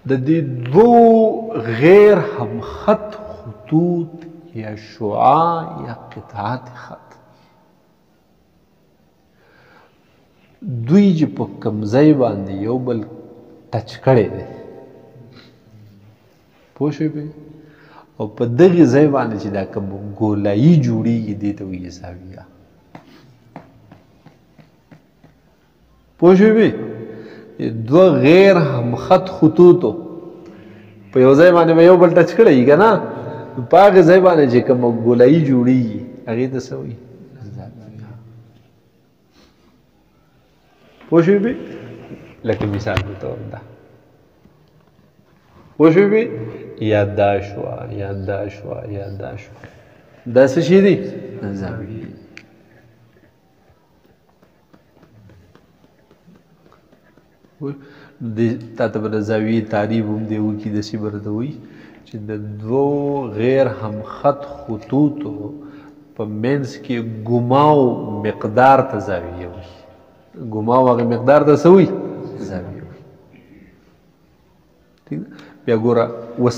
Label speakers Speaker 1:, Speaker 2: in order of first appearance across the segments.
Speaker 1: د دې دو غیر همخط خطوط یا شعاع یا قطعات خط دوی چې په کوم ځای باندې یو بل ټچ کړی دی پوه شوې پې او په دغې ځای باندې چې دا کوم ګولایي جوړېږي دې ته وایي زاویه پوه شوې پې دوه غیر همخط خطوطو په یو ځای باندې به یو بل ټچ کړی که نه نو په هغې ځای باندې چې کومه ګولایي جوړېږي هغې ته څه وایي پوه شوې پې لکه مثال په طور ده پوه شوې پې یا دا شوه یا دا شوه یا دا شوه دا څه شي دي زاویې تا ته به د زاویې تعریف هم دی وکړي داسې به راته وایي چې د دوو غیر همخط خطوطو په منځ کې ګماو مقدار ته زاویه وایي ګماو هغه مقدار ته څه وایي زاویه وایي ټیک ده بیا ګوره اوس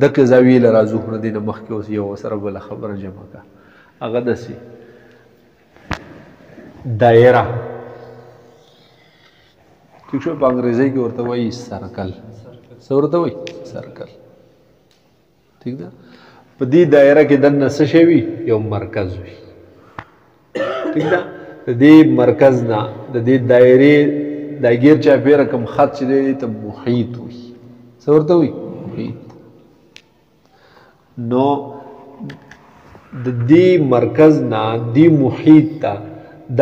Speaker 1: دغې زاویې له راځو خو د دې نه مخکې اوس یو سره بله خبره جمع کړه هغه داسې دایره ٹھیک شو په انګریزي کې ورته وایي سرکل څه ورته وایي سرکل ٹھیک ده په دې دایره کې دننه څه شی وي یو مرکز وي ٹھیک ده د دې مرکز نه د دې دایرې دا غیر چاپیره کوم خط چې دی ته محیط وي څه ورته وایي محیط نو د دې مرکز نه دې محیط ته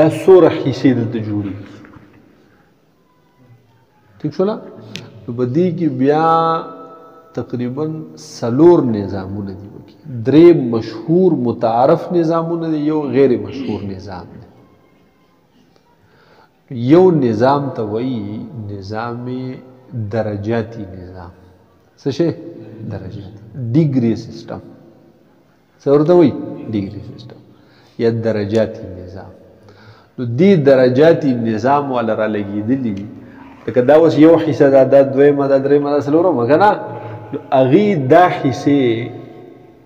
Speaker 1: دا څومره حصې دلته جوړېږي ٹھیک شولا نو په دې کې بیا تقریبا 4 نظامونه دي وکي 3 مشهور متعارف نظامونه دي یو غیر مشهور نظام دی یو نظام ته وایي نظام درجاتی نظام څه شی درجاتی ډیګري سیستم څه ورته وایي ډیګري سیستم یا درجاتی نظام نو دې درجاتی نظام والا را لګېدلي لکه دا اوس یو حصه ده دا دویمه ده درېیمه ده څلورمه که نه نو هغې دا حصې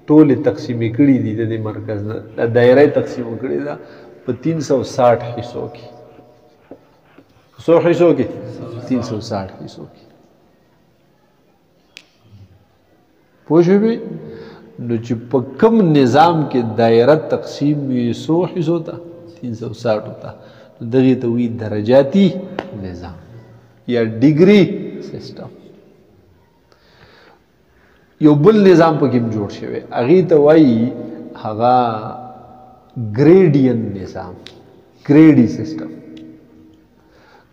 Speaker 1: ټولې تقسیمې کړي دي د دې مرکز نه دا دایره یې تقسیمه کړې ده په 360 حصو کې څو حصو کې 360 حصو کې پوه شوې نو چې په کوم نظام کې دایره تقسیم وي څو حصو ته 360 ته نو دغې ته وایي درجاتي نظام یا ډیګري سیستم یو بل نظام پکې جوړ شوی هغې ته وایي هغه ګریډین نظام ګریډي سیستم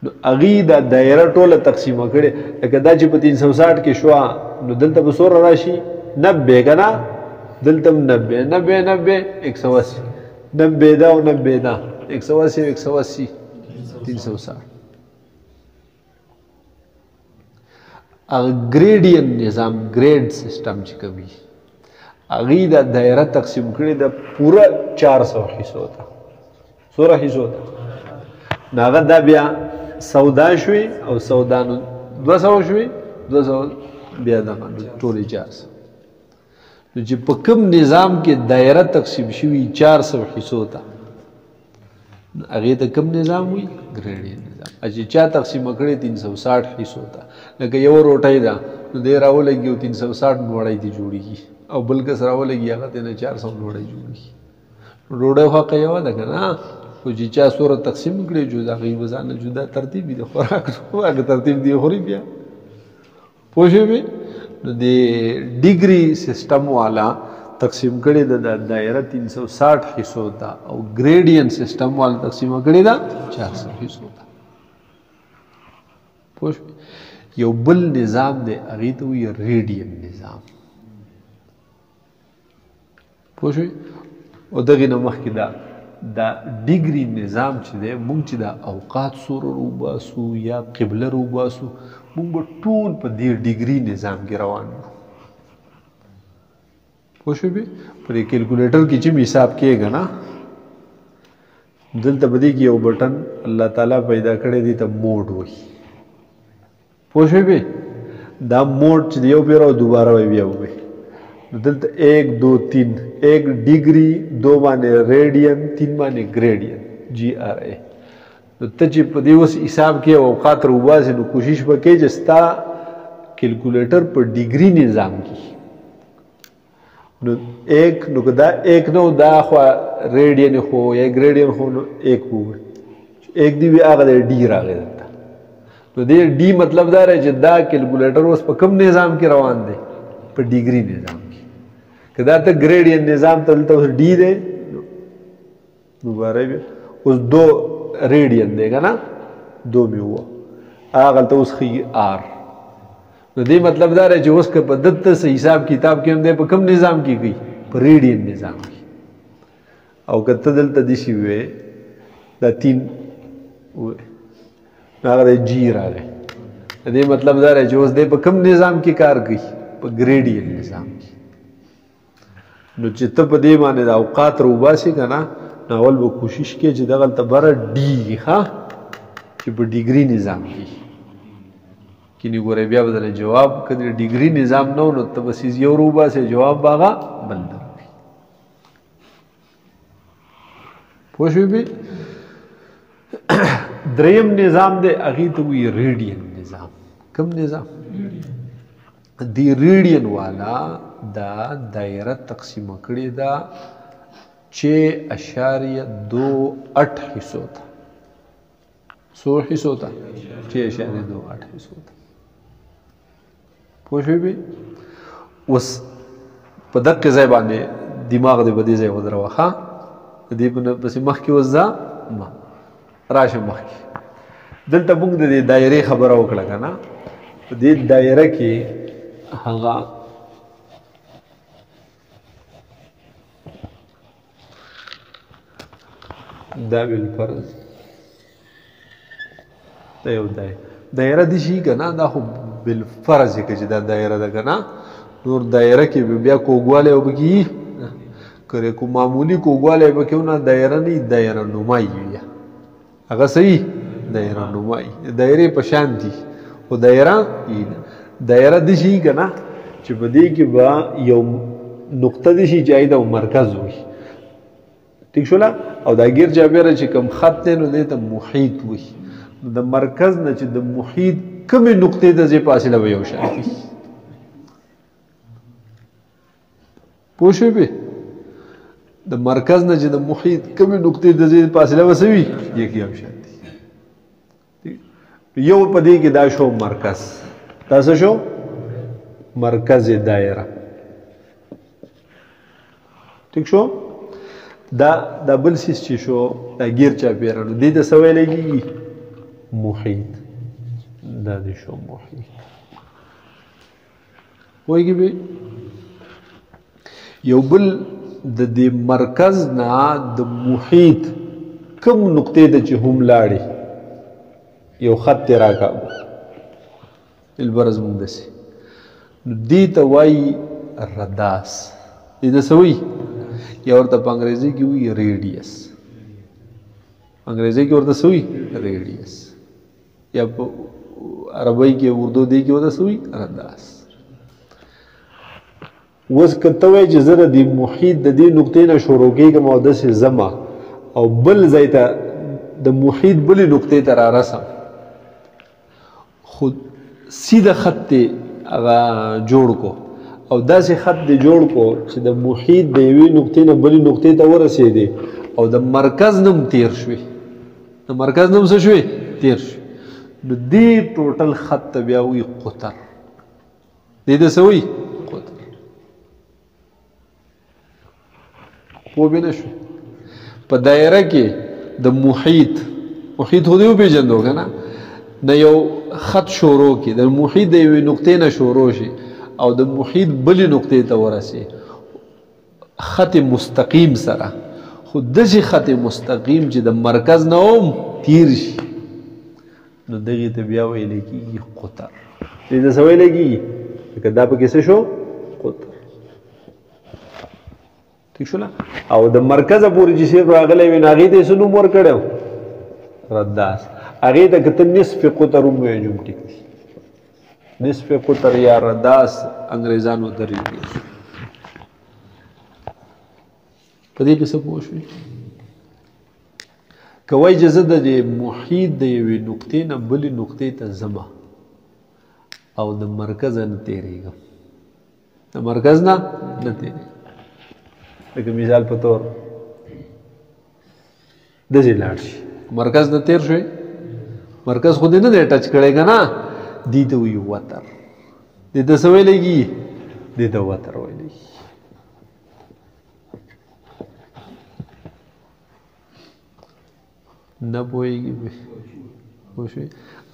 Speaker 1: نو هغې دا دایره ټوله تقسیمه کړې لکه دا چې په 360 کې شوه نو دلته به څومره راشي 90 که نه دلته هم 90 90 90 180 90 دا او 90 دا 180 180 360 ګریډین نظام ګریډ سیستم چې کوي هغې دا دایره تقسیم کړې ده پوره 400 حصو ته څومره حصو ته نو هغه دا بیا سودا شوي او سودا نو 200 شوي 200 بیا دغه ټولې 400 نو چې په کوم نظام کې دایره تقسیم شوي 400 حصو ته هغې ته کوم نظام وي ګریډین نظام چې چا تقسیمه کړې 360 حصو ته لکه یو روټۍ ده نو دی راولګي او 360 ډوډۍ دي جوړېږي او بل کس راولګي هغه ته 400 ډوډۍ جوړېږي ډوډۍ خو حق یوه ده که نه خو چې چا څومره تقسیم کړې جدا هغې به ځانله جدا ترتیب وي د خوراک هغه ترتیب دی خوري بیا پوه شوې نو د ډیګري سیستم والا تقسیم کړې ده د دایره 360 حصو ته او ګریډین سیستم والا تقسیمه کړې ده 400 حصو ته پوه شوې یو بل نظام دی هغې ته وایي ریډیم نظام پوه شوې او دغې نه مخکې دا ډیګري نظام چې دی موږ چې دا اوقات سوره روباسو یا قبله روباسو موږ به ټول په دې ډیګري نظام کې روان یو پوه شوې په دې کیلکولیټر کې چې حساب کېږي نه دلته به دې کې یو بټن الله تعالی پیدا کړی دی ته موډ وایي پوه شوې دا موډ چې یو پیرو دوباره وي بیا وي دلته 1 2 3 1 ډیګري 2 باندې ریډین 3 باندې ګریډین جی آر ای نو ته چې په دې اوس حساب کې اوقات روباسي نو کوشش وکړې چې ستا کیلکولیټر په ډیګري نظام کې نو 1 نو دا 1 نو دا خو ریډین خو یا ګریډین خو نو 1 وو 1 دی هغه ډی راغی نو دې ډی مطلب دا رہے چې دا کیلکولیټر اوس په کوم نظام کې روان دی په ډیګري نظام کې کدا ته ګریډین نظام ته اوس ډی دی نو باره اوس 2 ریډین دی کنه 2 می هوا هغه ته اوس خي آر نو دې مطلب دا رہے چې اوس په دته سه حساب کتاب کې هم دی په کوم نظام کې گئی په ریډین نظام کې او کته دلته دي شي وي دا 3 وي هغه جی راغی دې مطلب دا رہے چې اوس دې په کوم نظام کې کار کوي په ګریډین نظام کې نو چې ته په دې باندې د اوقات روباسي کنه نو اول به کوشش کې چې دغه تبره ډی ها چې په ډیګري نظام کې کینی ګورې بیا بدل جواب کړي ډیګري نظام نو نو ته بس یو روباسي جواب باغه بل پوښوي به دریم نظام دے اغی تو وی ریڈین نظام کم نظام دی ریڈین والا دا دائرہ تقسیم کړی دا 6.28 حصوں تھا 100 حصوں تھا 6.28 حصوں تھا پوښوي به اوس په دقه ځای باندې دماغ دې بده ځای ودروخه دې په مخ کې وځه ما راشه مخکې دلته موږ د دایرې خبره وکړه که نه په دې دایره کې هغه دا بالفرض دا یو دایره دي شي که نه دا خو بالفرض که چې دا دایره ده که نه نور دایره کې بیا کوږوالی وبکي که کو معمولی کوږوالی وبکي نه دایره نه دایره نمایي وي هغه صحیح دایره نمایي دایرې په شان دي خو دایره دي شي که نه چې په دې کې به یو نقطه دي شي چې د مرکز وي ټیک شوله او دا ګیر جابره چې کوم خط دی نو دې ته محیط وي نو د مرکز نه چې د محیط کومې نقطې ته ځې فاصله به یو شان وي پوه شوې به د مرکز نه چې د محیط کومې نقطې ته ځې فاصله به څه وي یو شان دي یو په دې کې دا شو مرکز دا څه شو مرکز دایره ټیک شو دا بل سیس چې شو دا ګیر چاپیره نو دې ته څه ویلی کېږي محیط دا دې شو محیط پوهېږي به یو بل د دې مرکز نه د محیط کوم نقطې ته چې هم لاړې یو خط یې راکاږو البرز مونږ داسې نو دې ته وایي رداس دې ته څه وایي یا ورته په انګریزي کې وایي ریډیس انګریزي کې ورته څه وایي ریډیس یا په عربی کې اردو دې کې ورته څه وایي رداس اوس که ته وایې چې زه د دې محیط د دې نقطې نه شروع کېږم او داسې ځمه او بل ځای ته د محیط بلې نقطې ته را رسم خو سیده خط دې هغه جوړ کو او داسې خط دې جوړ کو چې د محیط د یوې نقطې نه بلې نقطې ته ورسېدې او د مرکز نم تیر شوې د مرکز نم څه شوې تیر شوې نو دې ټوټل خط ته بیا وایي قطر دې ته څه وایي قطر پوه به نه شو په دایره کې د محیط خو دې وپېژندو که نه نه یو خط شروع کی د محیط د یوې نقطې نه شروع شي او د محیط بلې نقطې ته ورسي خط مستقیم سره خو داسې خط مستقیم چې د مرکز نه هم تیر شي نو دغې ته بیا ویلی کېږي قطر دې ته څه ویلی کېږي لکه دا پکې څه شو قطر ٹھیک شو او د مرکزه پورې چې صرف راغلی وي نو هغې ته یې څه نوم ورکړی رداس هغې ته که ته نصف قطر هم وایې جوم ټیک دی نصف قطر یا رداس انګریزانو ته ریډیوس په دې کې څه پوه شوې که وایي چې زه د محیط د یوې نقطې نه بلې نقطې ته ځمه او د مرکز نه تېرېږم د مرکز نه تېرېږم لکه مثال په طور داسې لاړ شي مرکز نه تېر شوی مرکز خو دې نه دی ټچ کړی که نه دې ته وایي وتر دې ته څه ویلی کېږي دې ته وتر ویلی کېږي نه پوهېږي پوه شوې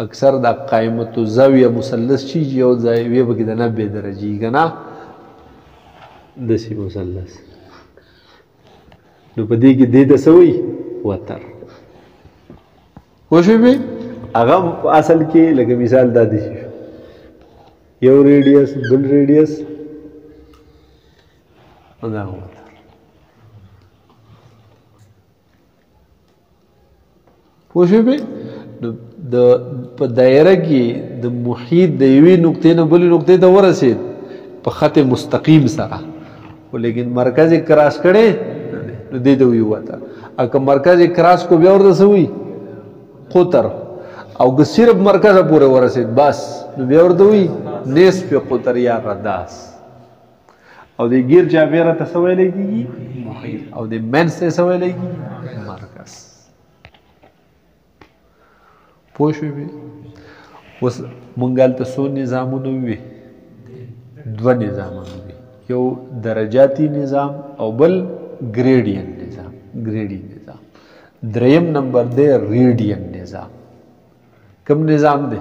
Speaker 1: اکثر دا قائمة الزاویه مثلث شي چې یو زاویه پکې د 90 درجې وي که نه داسې مثلث نو په دې کې دې ته څه وایي وتر پوه شوې بې هغه په اصل کې لکه مثال دا داسې شو یو ریډیس بل ریډیس دا وتر پوه شوې بې په دایره کې د محیط د یوې نقطې نه بلې نقطې ته ورسېد په خط مستقیم سره خو لیکن مرکز یې کراس کړی نو دې ته وایي وتر او که مرکز یې کراس کو بیا ورته څه وایي قطر او که صرف مرکزه پورې ورسېد بس نو بیا ورته وایي نصف قطر یا رداس او د ګیر چاپېره ته څه ویلی کېږي محیط او د منځ ته څه ویلی کېږي مرکز پوه شوې بې اوس مونږ هلته څو نظامونه وي 2 نظامونه وي یو درجاتي نظام او بل ګریډین نظام دریم نمبر دی ریډین نظام کوم نظام دی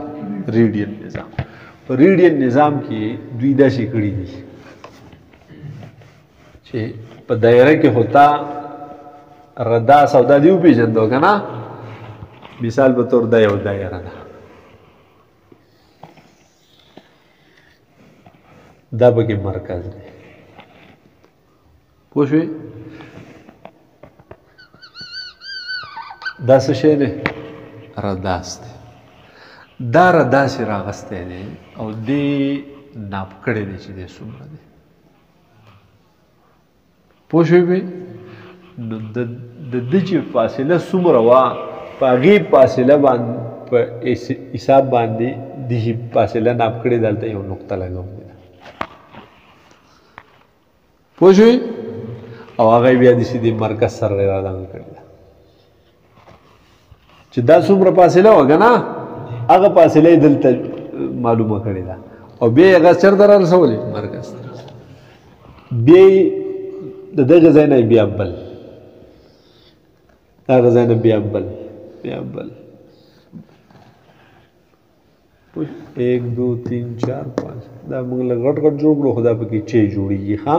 Speaker 1: ریډین نظام په ریډین نظام کې دوی داسې کړي دي چې په دایره کې ہوتا رداس او دا دی وپېژندو که نه مثال په طور دا یو دایره ده دا پکې مرکز دی پوه شوې دا څه شی دی رداس دی دا رداس یې راغستی دی او دې ناپ کړی دی چې دی څومره دی پوه شوې بې نو د ده چې فاصله څومره وه په هغې فاصله باندې په حساب باندې دې فاصله ناپ کړې دلته یو نقطه لګولې ده پوه شوې او هغه بیا داسې د مرکز سره رادانګ کړې ده چې دا څومره فاصله وه که نه هغه فاصله یې دلته معلومه کړې ده او بیا یې هغه چېرته رارسولې مرکز ته بیا یې د دغه ځای نه بیا بل هغه ځای نه بیا بل 1 2 3 4 5 دا موږ له غټ غټ جوړ کړو خو دا پکې 6 جوړېږي ښه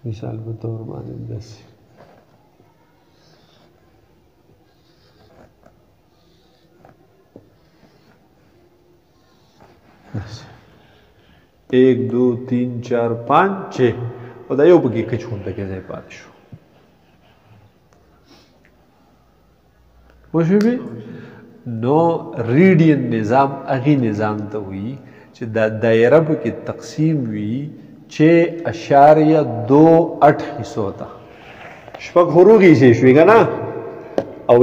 Speaker 1: مثال په طور باندې داسې 1 2 3 4 5 6 او دا یو پکې کچ غونډه کې ځای پاتې شو پوه شوې نو ریډین نظام هغې نظام ته وایي چې دا دایره پکې تقسیم وي 6.28 حصو ته شپږ حروف حصې شوې که نه او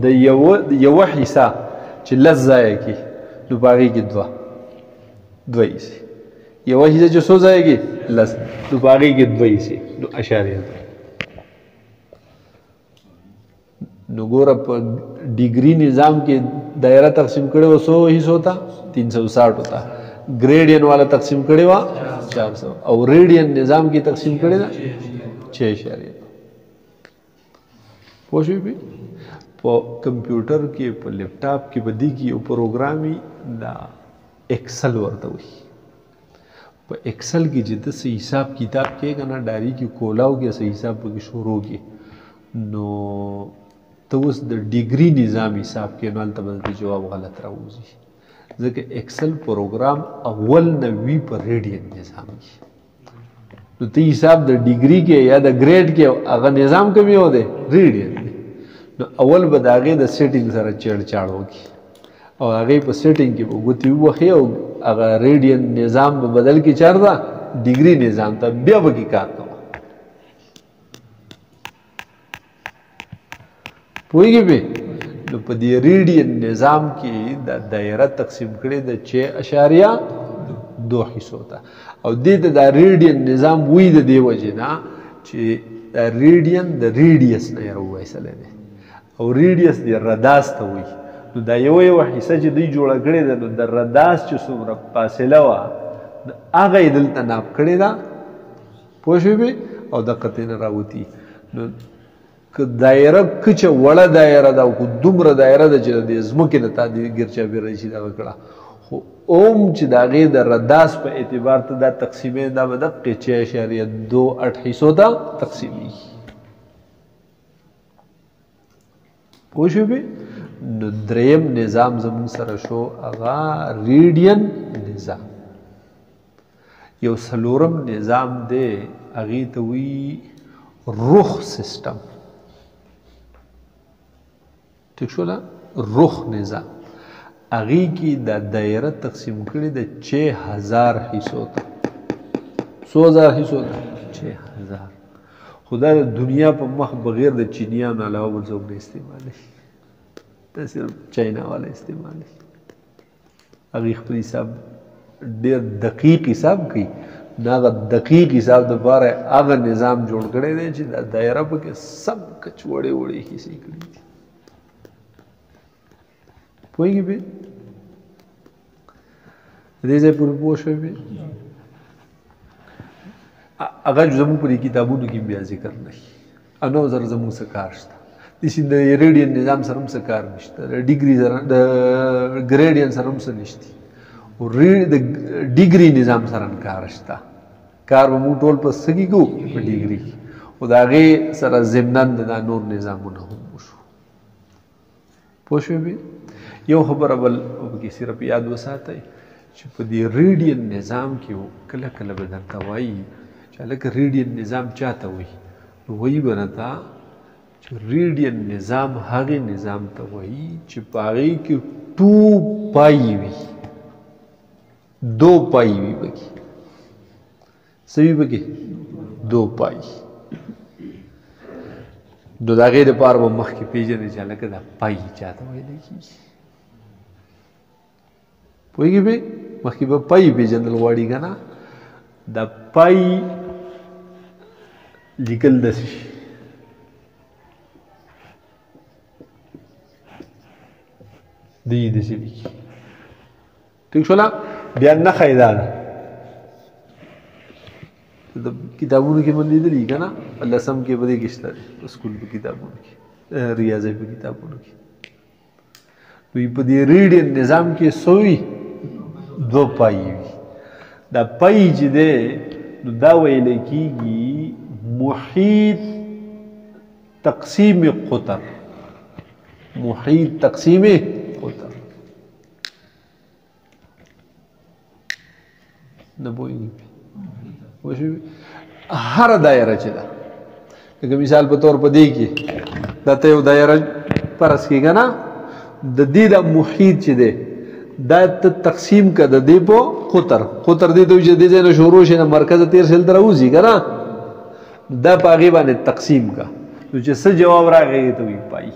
Speaker 1: د یوه حصه چې لس ځایه کې نو په هغې کې دوه حصې یوه حصه چې څو ځایه کې لس نو په هغې کې 2 حصې نو اشاریه 2 نو ګوره په ډیګري نظام کې دایره تقسیم کړې وه 100 حصو ته 360 ته ګریډین والا تقسیم کړې وه 400 او ریډین نظام کې تقسیم کړې ده 6.2 پوه شوې بې په کمپیوټر کې په لیپټاپ کې په دې کې یو پروګرام وي دا ایکسل ورته وایي په ایکسل کې چې ته څه حساب کتاب کې که نه ډایري کې کولاو کې څه حساب پکې شروع کې نو ته اوس د ډیګري نظام حساب کې نو هلته به د جواب غلط راوځي ځکه ایکسل پروګرام اول نه وي په ریډین نظام کې نو ته حساب د ډیګري کې یا د ګریډ کې هغه نظام کوم یو دی ریډین دی نو اول به د هغې د سیټینګ سره چیړچاړ وکړي او هغه په سیټینګ کې وګتی وخی او هغه ریډین نظام په بدل کې چاردا ډیګری نظام ته بیا به کې کار کوي پوهیږي به نو په دې ریډین نظام کې د دایره تقسیم کړي د 6.2 حصو ته او دې ته د ریډین نظام وې د دی وجنا چې د ریډین د ریډیس نه راوېسل دي او ریډیس د رداس ته وې نو دا یو حصہ چې دوی جوړه کړي ده نو د رداس چې څومره فاصله وه هغه یې دلته ناپ کړې ده پوه شوې به او دقت یې نه راوتي نو که دایره کچه وړه دایره ده او که دومره دایره ده چې د ځمکې نه تا د ګرچاپېره شي دغه کړه خو اوم چې د هغې د رداس په اعتبار ته دا تقسیمې دا به دقې 6.28 حصو ته تقسیمېږي پوه شوې به نو دریم نظام زمون سره شو هغه ریډین نظام یو څلورم نظام دی هغې ته وایي رخ سیسټم ٹھیک شو رخ نظام هغې کې د دایره تقسیم کړي د 6000 حصو ته 100,000 حصو ته 6000 خو دا د دنیا په مخ بغیر د چینیانو علاوه بل څوک نه استعمالوي دا صرف چاینا والا استعمالوي هغې خپل حساب ډېر دقیق حساب کوي نو هغه دقیق حساب دپاره هغه نظام جوړ کړی دی چې دا دایره پکې سم کچ وړې وړې حصې کړي دي پوهېږي بې دې ځای پورې پوه شوی بې هغه زموږ په دې کتابونو کې بیا ذکر نه شي نو زر زموږ څه کار شته داسې د ریډین نظام سره هم څه کار نشته د ډیګري سره د ګریډین سره هم څه نشته او د ډیګري نظام سره کار شته کار به موږ ټول په څه کې کوو په ډیګري خو د هغې سره ضمناً د نور نظامونه هم وشو پوه شوې بې یو خبره بل پکې صرف یاد وساتئ چې په دې ریډین نظام کې کله کله به درته وایي چې هلکه ریډین نظام چا ته وایي نو وایي به راته چې ریډین نظام هغې نظام ته وایي چې په هغې کې 2 پای وي 2 پای وي پکې څه وي پکې 2 پای نو د هغې دپاره به مخکې پېژنې چې هلکه دا پای چا ته ویلی کېږي پوهېږي بې مخکې به پای پېژندل غواړي که نه دا پای لیکل داسې شي دی داسې لیکي ټیک شوله بیا نښه یې دا ده د کتابونو کې من لیدلي که نه لسم کې به دې کې شته دی سکول په کتابونو کې ریاضۍ په کتابونو کې دوی په دې ریډین نظام کې څه وي 2 پای وي دا پای چې دی نو دا ویلی کېږي محیط تقسیم قطر محیط تقسیم قطر نه پوهېږي هر دایره چې ده لکه مثال په طور په دې کې دا ته یو دایره فرض کړي که نه د دې د محیط چې دی دا ته تقسیم که د دې په قطر دې ته وایي چې دې ځای نه شروع شي نه مرکزه تېر شي هلته راوځي که نه دا په هغې باندې تقسیم که نو چې څه جواب راغی هغې ته وایي پای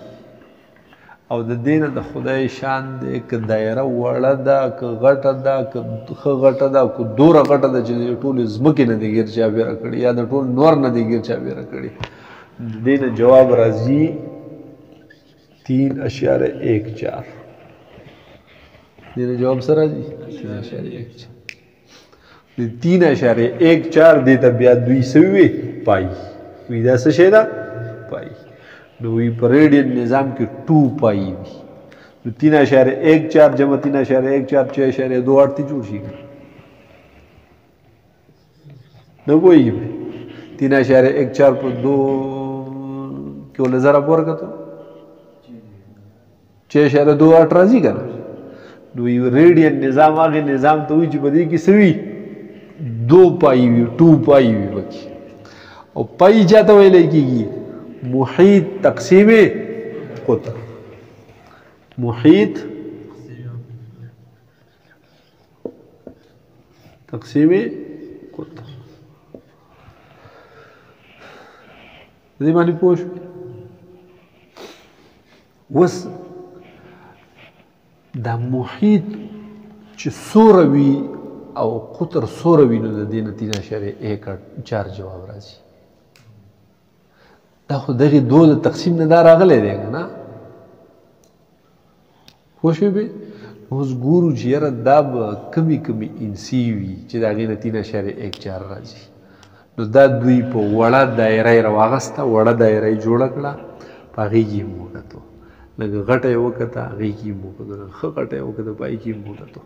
Speaker 1: او د دې نه د خدای شان دی که دایره وړه ده که غټه ده که ښه غټه ده که دومره غټه ده چې د ټولې ځمکې نه دې ګیر چاپېره کړي یا د ټول نور نه دې ګیر چاپېره کړي د دې نه جواب راځي 3.14 دې نه جواب څه راځي 3.14 دې ته بیا دوی څه وي پای وي دا څه شی ده پای نو وی په ریډین نظام کې 2 پای وي نو 3.14 جمع 3.14 6.28 جوړ شي نو وایي 3.14 په 2 کې ولې ضرب ورکړو 6.28 راځي که نه نو ریډین نظام هغې نظام ته وایي چې په دې کې څه وي 2 پای وي 2 پای وي پکې او پای چاته ویلی کېږي محیط تقسیم قطر محیط تقسیم قطر. دې باندې پوه شو. اوس دا محیط چې څومره وي او قطر څومره وي نو د دې نه 3.14 جواب راځي. دا خو دغې دوه د تقسیم نه دا راغلی دی که نه؟ پوه شوې بې؟ اوس ګورو چې یاره دا به کمې انسي وي چې د هغې نه 3.14 راځي. نو دا دوی په وړه دایره یې راواغسته، وړه دایره یې جوړه کړه، په هغې کې یې مو وکتو، لږ غټه یې وکته، هغې کې یې مو وکتو، لږ ښه غټه یې وکته، په هغې کې یې مو وکتو.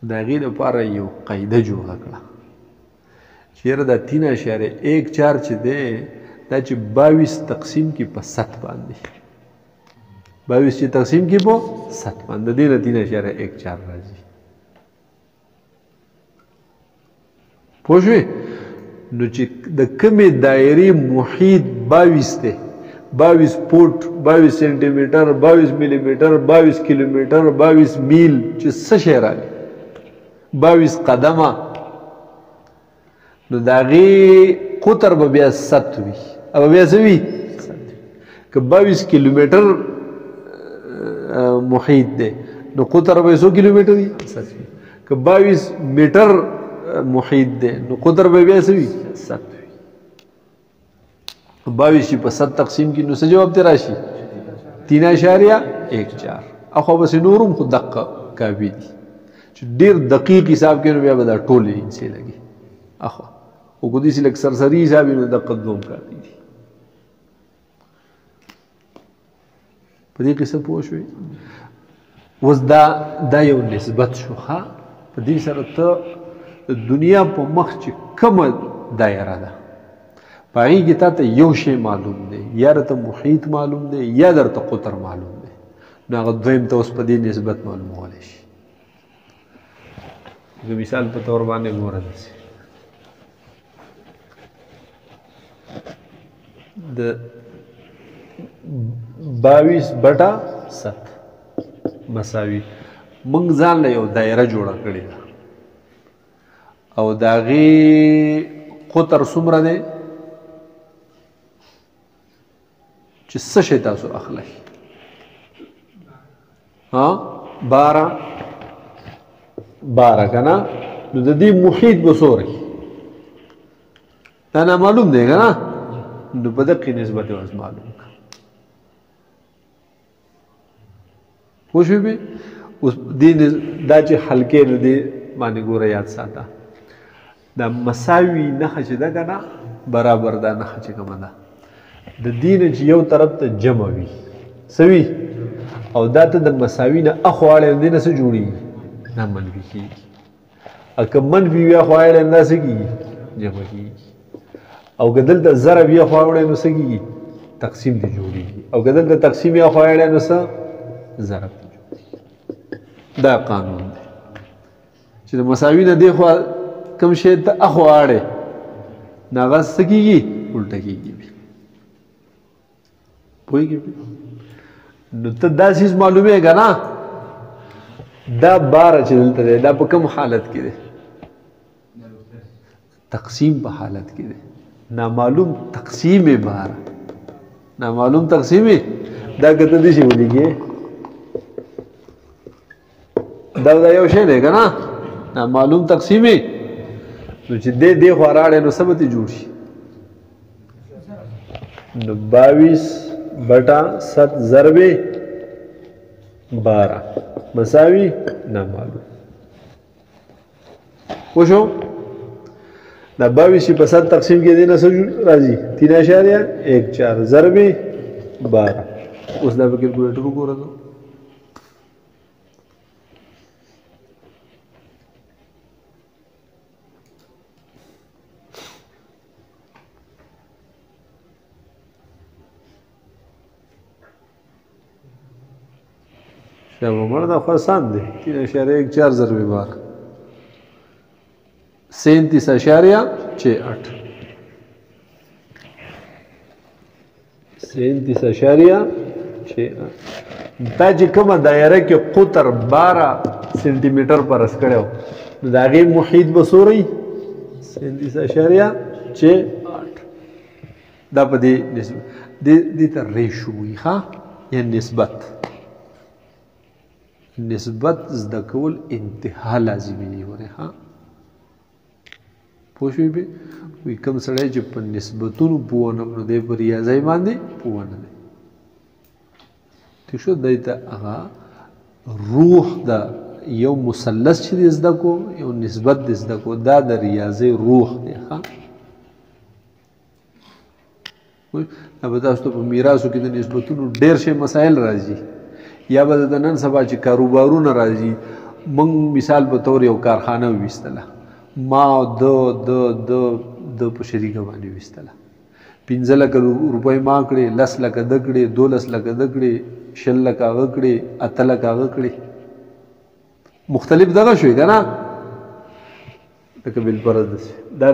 Speaker 1: د هغې دپاره یو قاعده جوړه کړه چې یاره دا 3.14 چې دی دا چې 22 تقسیم کی په 7 باندې 22 چې تقسیم کی په 7 باندې د دې نه 3.14 راځي. پوه شوې؟ نو چې د کمې دایرې محیط 22 دی، 22 فوټ، 22 سینټي میټر، 22 ملي میټر، 22 کیلومیټر، 22 میل چې څه شی راغلی 22 قدمه، نو د هغې قطر به بیا 7 وي او بیا څه وي؟ که 22 کیلومیټر محیط دی نو قطر به 100 کیلومیټر وي. که 22 میټر محیط دی نو قطر به بیا څه وي؟ 7 وي. 22 چې په 7 تقسیم کړي نو څه جواب ته راشي؟ 3.14. اخو بس نورم خو دقه کافي دي چې ډېر دقیق حساب کوي نو بیا به دا ټولې انسې لګي. اخو او کو دې چې لږ سرسري حساب وي نو دقه دوم کافي دي. په دې قصه پوه شوې؟ اوس دا یو نسبت شو. ښه په دې سره ته د دنیا په مخ چې کومه دایره ده په هغې کې تا ته یو شی معلوم دی، یا درته محیط معلوم دی یا درته قطر معلوم دی، نو هغه دویم ته اوس په دې نسبت معلومولی شي. د مثال په طور باندې ګوره داسې د 22/7 مساوي موږ ځان له یو دایره جوړه کړې ده او د هغې قطر څومره دی چې څه شی تاسو اخلئ؟ 12 که نه؟ نو د دې محیط به څومره دا نامعلوم دی که نه؟ نو په دقې نسبت یې اوس معلوم کړه. پوه شوې بې؟ اوس دا چې حلقې د دې باندې ګوره یاد ساته، دا مساوي نښه چې ده که نه برابر دا نښه چې کومه ده د دې نه چې یو طرف ته جمع وي څه وي او دا ته د مساوي نه اخوا اړی د دې نه څه جوړېږي؟ دا منفي کېږي. او که منفي وي اخوا اړی دا څه کېږي؟ جمع کېږي. او که دلته ضرب وي اخوا اړی نو څه کېږي؟ تقسیم دې جوړېږي. او که دلته تقسیم وي اخوا اړی نو څه؟ ضرب دې جوړېږي. دا قانون دی چې د مساوي نه دې خوا کوم شی ته اخوا اړی نو هغه څه کېږي؟ الټه کېږي. پوهېږې؟ نو ته دا څیز معلومېږي که نه دا 12 چې دلته دی دا په کوم حالت کې دی؟ تقسیم په حالت کې دی. نامعلوم تقسیم 12 نامعلوم تقسیم دا که ته داسې ولیکې دا یو شی دی که نه نامعلوم تقسیم نو چې دې خوا راړی نو څه به ترې جوړ شي؟ نو 22/7 ضرب 12 مساوي نامعلوم. پوه شو؟ دا 22 چې په 7 تقسیم کې دی نه څه راځي؟ 3.14 ضرب 12. اوس دا په کیلکولیټر وګوره نو شاب عمر دا خرسان دی 3.14 ضرب 12 37.68 37.68 دا چې کومه دایره کې قطر 12 سنټي میټر پر اس کړی نو د هغې محیط به څو رهي 37.68 دا په دې نسبت دې ته ریشو وي ښه یا نسبت زده کول انتها لازمي دي ورې ښه پوه شوې به وي کوم سړی چې په نسبتونو پوه نه نو دی په ریاضۍ باندې پوه نه دی ٹھیک شو دی ته هغه روح د یو مثلث چې دی زده کو یو نسبت دی زده کو دا د ریاضۍ روح دی ښه دا به تاسو ته په میراثو کې د نسبتونو ډېر شی مسایل راځي یا به د نن سبا چې کاروبارونه راځي موږ مثال په طور یو کارخانه وویستله ما د په شریکه باندې ویستله 15 لکه روپۍ ما کړې 10 لکه ده کړې 12 لکه ده کړې 20 لکه هغه کړې 8 لکه هغه کړې مختلف دغه شوي که نه لکه بالفرض دا